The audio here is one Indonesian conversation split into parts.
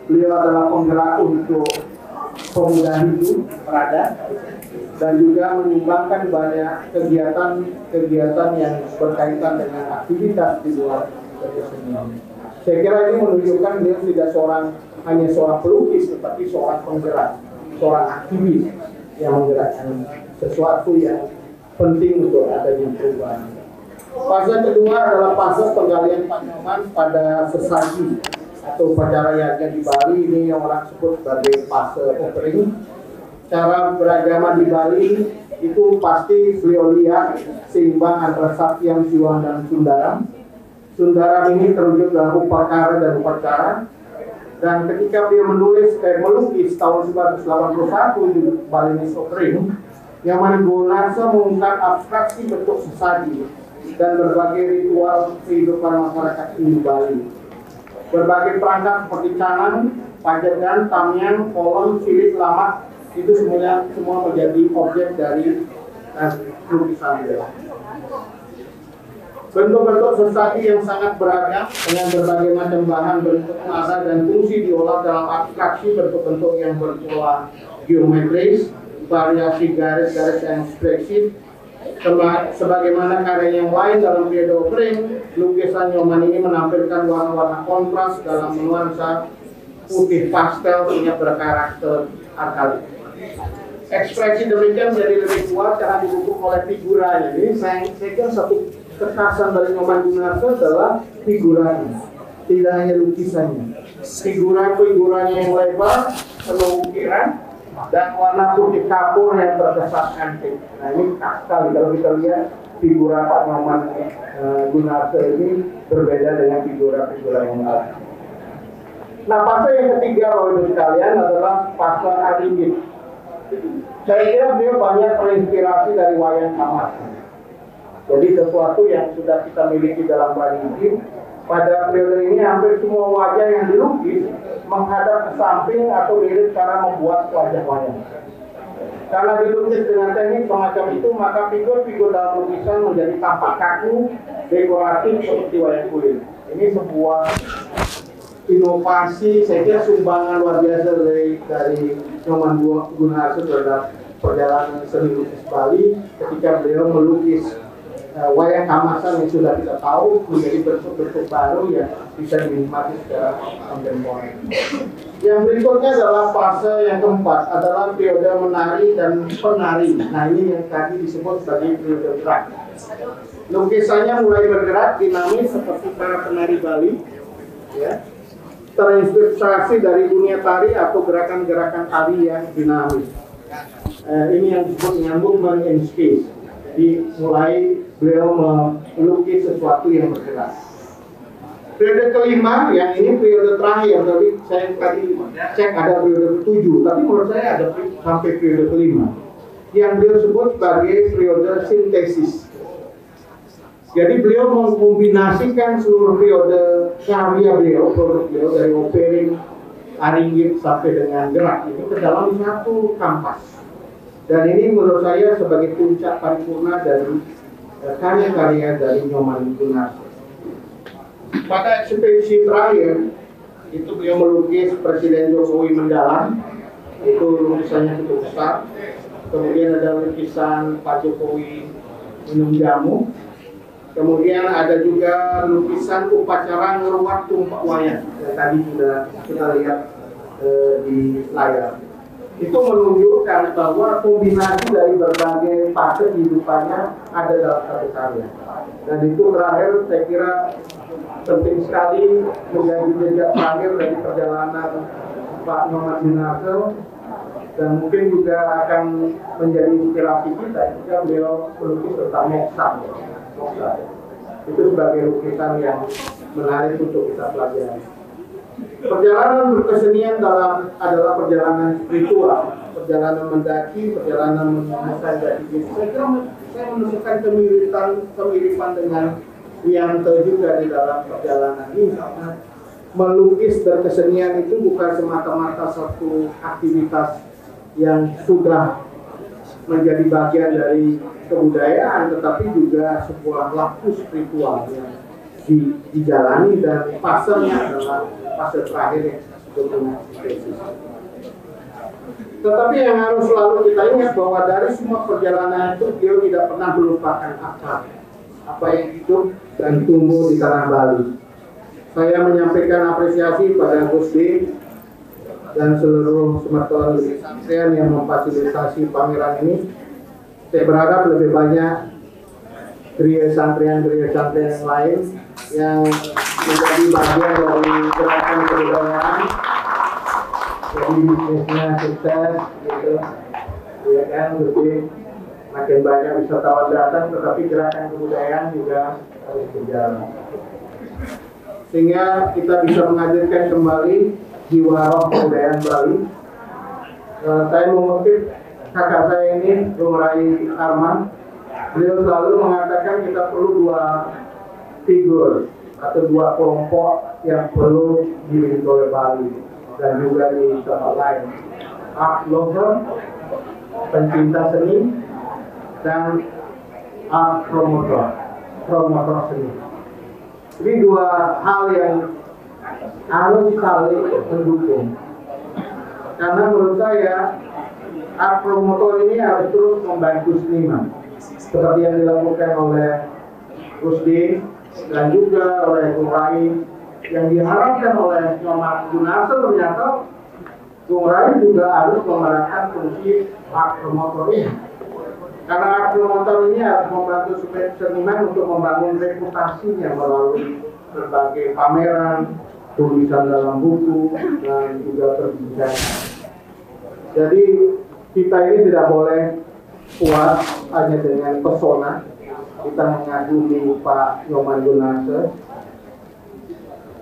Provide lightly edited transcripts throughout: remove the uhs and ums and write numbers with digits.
Beliau adalah penggerak untuk pemuda Hindu Prada dan juga menyumbangkan banyak kegiatan yang berkaitan dengan aktivitas di luar kesenian. Saya kira ini menunjukkan beliau tidak hanya seorang pelukis, tetapi seorang penggerak, seorang aktivis yang menggerakkan sesuatu yang penting untuk adanya perubahan. Fase kedua adalah fase penggalian Pak Nyoman pada sesaji atau upacara yaga di Bali. Ini yang orang sebut sebagai fase offering. Cara beragama di Bali itu pasti beliau lihat seimbang antara Satyam, Siwang, dan Sundaram. Sundaram ini terwujud dalam upacara dan upacara. Dan ketika dia melukis tahun 1981 di Balinese Offering, yang mana Gunarso mengungkap abstraksi bentuk sesaji dan berbagai ritual kehidupan masyarakat di Bali. Berbagai perangkat seperti canang, pajagan, tamiang, kolon, silit, lamak, itu semua menjadi objek dari lukisan beliau. Bentuk-bentuk sesaji yang sangat beragam dengan berbagai macam bahan, bentuk, massa, dan fungsi diolah dalam abstraksi bentuk-bentuk yang berpola geometris, variasi garis-garis yang ekspresif. Sebagaimana karya yang lain dalam periode offering, lukisan Nyoman ini menampilkan warna-warna kontras dalam nuansa putih pastel sehingga berkarakter arkalik. Ekspresi demikian menjadi lebih kuat karena didukung oleh figuranya. Ini saya kira satu kekhasan dari Nyoman Gunarso adalah figuranya, tidak hanya lukisannya. Figuranya yang lebar, penuh ukiran, dan warna putih kapur yang terkesan antik. Nah ini khas sekali kalau kita lihat figura Pak Nyoman Gunarso ini berbeda dengan figura-figura yang lain. Nah fase yang ketiga Bapak Ibu sekalian adalah fase Aringgit. Saya kira beliau banyak terinspirasi dari wayang Kamas. Jadi sesuatu yang sudah kita miliki dalam Aringgit. Pada periode ini hampir semua wajah yang dilukis menghadap ke samping atau mirip cara membuat wajah wayang. Karena dilukis dengan teknik semacam itu, maka figur-figur dalam lukisan menjadi tampak kaku, dekoratif seperti wayang kulit. Ini sebuah inovasi, saya kira sumbangan luar biasa dari Nyoman Gunarso terhadap perjalanan seni lukis Bali ketika beliau melukis wayang kamasan yang sudah kita tahu menjadi bentuk-bentuk baru yang bisa dinikmati secara kontemporer. Yang berikutnya adalah fase yang keempat, adalah periode menari dan penari. Nah ini yang tadi disebut sebagai periode gerak. Lukisannya mulai bergerak dinamis seperti para penari Bali, ya, terinspirasi dari dunia tari atau gerakan-gerakan tari yang dinamis. Ini yang disebut dengan movement in space. Mulai beliau melukis sesuatu yang bergerak. Periode kelima, yang ini periode terakhir, tapi saya tadi cek ada periode ke-7, tapi menurut saya ada sampai periode kelima, yang beliau sebut sebagai periode sintesis. Jadi beliau mengkombinasikan seluruh periode karya beliau, produk beliau dari offering, Aringgit sampai dengan gerak ini ke dalam satu kanvas. Dan ini menurut saya sebagai puncak paripurna dari karya-karya dari Nyoman Gunarso. Pada ekspedisi terakhir itu beliau melukis Presiden Jokowi mendalam, itu lukisannya cukup besar. Kemudian ada lukisan Pak Jokowi minum jamu. Kemudian ada juga lukisan upacara ngeruat tumpak wayang yang tadi sudah kita lihat di layar. Itu menunjukkan bahwa kombinasi dari berbagai fase kehidupannya ada dalam satu karya. Dan itu terakhir saya kira penting sekali menjadi jejak terakhir dari perjalanan Pak Nyoman Gunarso, dan mungkin juga akan menjadi inspirasi kita jika beliau melukis tentang moksa. Itu sebagai lukisan yang menarik untuk kita pelajari. Perjalanan berkesenian adalah perjalanan spiritual, perjalanan mendaki, perjalanan menemukan jati diri. Saya kira saya menemukan kemiripan dengan Wianto juga di dalam perjalanan ini. Melukis berkesenian itu bukan semata-mata satu aktivitas yang sudah menjadi bagian dari kebudayaan, tetapi juga sebuah laku spiritual yang dijalani, dan fasenya adalah fase terakhir dominasi tesis. Tetapi yang harus selalu kita ingat bahwa dari semua perjalanan itu beliau tidak pernah melupakan apa yang hidup dan tumbuh di tanah Bali. Saya menyampaikan apresiasi pada Gus D dan seluruh Sumatera Pesantren yang memfasilitasi pameran ini. Saya berharap lebih banyak gereja santren yang lain yang menjadi bagian dari gerakan kebudayaan, jadi bisnisnya sukses gitu, ya kan, lebih makin banyak wisatawan datang, tetapi gerakan kebudayaan juga harus berjalan sehingga kita bisa menghadirkan kembali jiwa roh kebudayaan Bali. Saya mengutip kakak saya ini, Bung Rai Arman. Beliau selalu mengatakan kita perlu dua figur atau dua kelompok yang perlu dimiliki oleh Bali dan juga di tempat lain. Art lover, pencinta seni, dan art promotor seni. Ini dua hal yang harus saling mendukung. Karena menurut saya art promotor ini harus terus membantu seniman, seperti yang dilakukan oleh Gus D dan juga oleh Bung Rai, yang diharapkan oleh Nyoman Gunarso. Ternyata Bung Rai juga harus memerankan fungsi art promotor ini, karena art promotor ini harus membantu seniman untuk membangun reputasinya melalui berbagai pameran, tulisan dalam buku, dan juga perbincangan. Jadi kita ini tidak boleh puas hanya dengan pesona. Kita mengagumi Pak Nyoman Gunarso.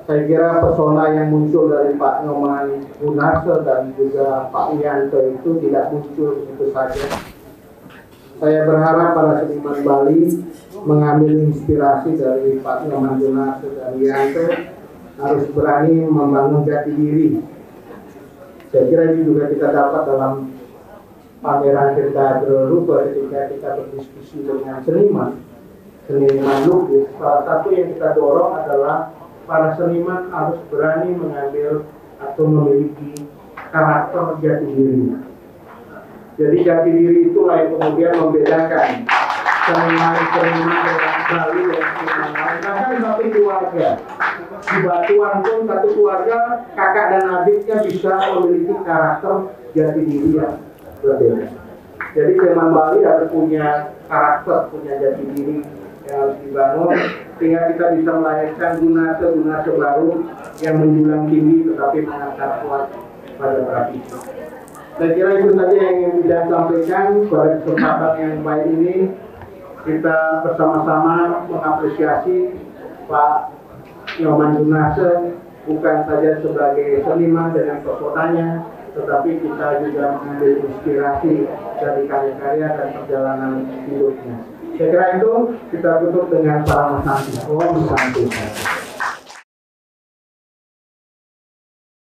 Saya kira pesona yang muncul dari Pak Nyoman Gunarso dan juga Pak Wianto itu tidak muncul begitu saja. Saya berharap para seniman Bali mengambil inspirasi dari Pak Nyoman Gunarso dan Wianto, harus berani membangun jati diri. Saya kira ini juga kita dapat dalam pameran Tirta Rupa ketika kita berdiskusi dengan seniman lukis. Salah satu yang kita dorong adalah para seniman harus berani mengambil atau memiliki karakter jati diri. Jadi jati diri itulah yang kemudian membedakan seniman Bali dengan seniman lain. Bahkan satu keluarga di Batuan pun satu keluarga, kakak dan adiknya bisa memiliki karakter jati diri yang berbeda. Jadi seniman Bali harus punya karakter, punya jati diri yang harus dibangun, sehingga kita bisa melahirkan Gunarso baru yang menjulang tinggi tetapi mengangkat kuat pada tradisi. Saya kira itu saja yang ingin saya sampaikan pada kesempatan yang baik ini. Kita bersama-sama mengapresiasi Pak Nyoman Gunarso bukan saja sebagai seniman dengan pesonanya, tetapi kita juga mengambil inspirasi dari karya-karya dan perjalanan hidupnya. Saya kira itu kita tutup dengan salam santi. Om Santi.